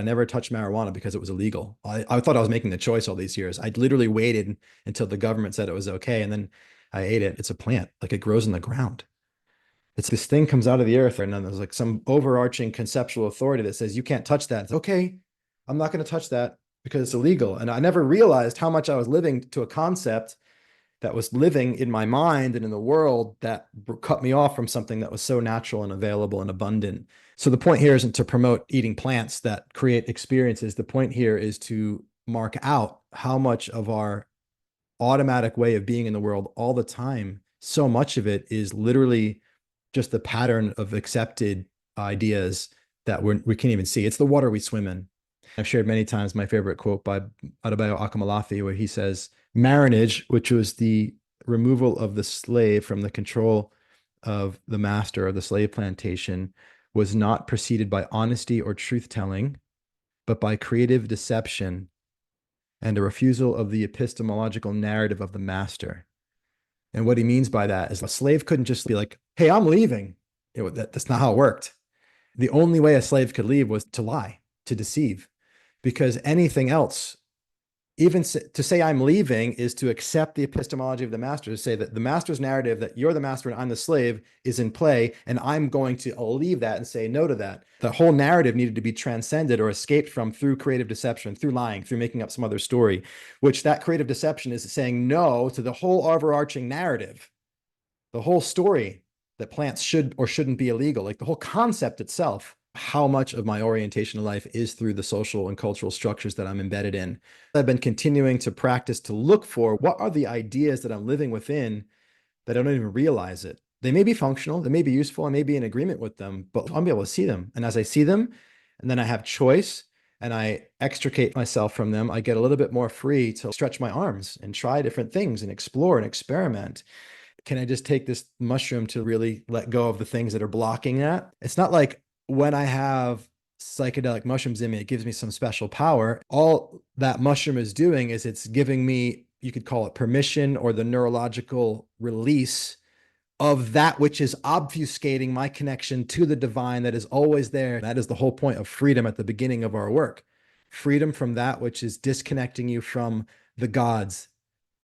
I never touched marijuana because it was illegal. I thought I was making the choice all these years. I literally waited until the government said it was okay, and then I ate it. It's a plant, like it grows in the ground. It's this thing comes out of the earth, and then there's like some overarching conceptual authority that says you can't touch that. It's okay, I'm not going to touch that because it's illegal. And I never realized how much I was living to a concept that was living in my mind and in the world that cut me off from something that was so natural and available and abundant. So the point here isn't to promote eating plants that create experiences. The point here is to mark out how much of our automatic way of being in the world all the time, so much of it is literally just the pattern of accepted ideas that we can't even see. It's the water we swim in. I've shared many times my favorite quote by Adebayo Akomolafe, where he says, marriage, which was the removal of the slave from the control of the master of the slave plantation, was not preceded by honesty or truth telling, but by creative deception and a refusal of the epistemological narrative of the master. And what he means by that is a slave couldn't just be like, hey, I'm leaving. That's not how it worked. The only way a slave could leave was to lie, to deceive, because anything else, even to say I'm leaving, is to accept the epistemology of the master, to say that the master's narrative that you're the master and I'm the slave is in play, and I'm going to leave that and say no to that. The whole narrative needed to be transcended or escaped from through creative deception, through lying, through making up some other story, which that creative deception is saying no to the whole overarching narrative, the whole story that plants should or shouldn't be illegal, like the whole concept itself. How much of my orientation in life is through the social and cultural structures that I'm embedded in. I've been continuing to practice to look for what are the ideas that I'm living within that I don't even realize it. They may be functional, they may be useful, I may be in agreement with them, but I'll be able to see them. And as I see them, and then I have choice and I extricate myself from them, I get a little bit more free to stretch my arms and try different things and explore and experiment. Can I just take this mushroom to really let go of the things that are blocking that? It's not like when I have psychedelic mushrooms in me, it gives me some special power. All that mushroom is doing is it's giving me, you could call it permission or the neurological release of that which is obfuscating my connection to the divine that is always there. That is the whole point of freedom at the beginning of our work. Freedom from that which is disconnecting you from the gods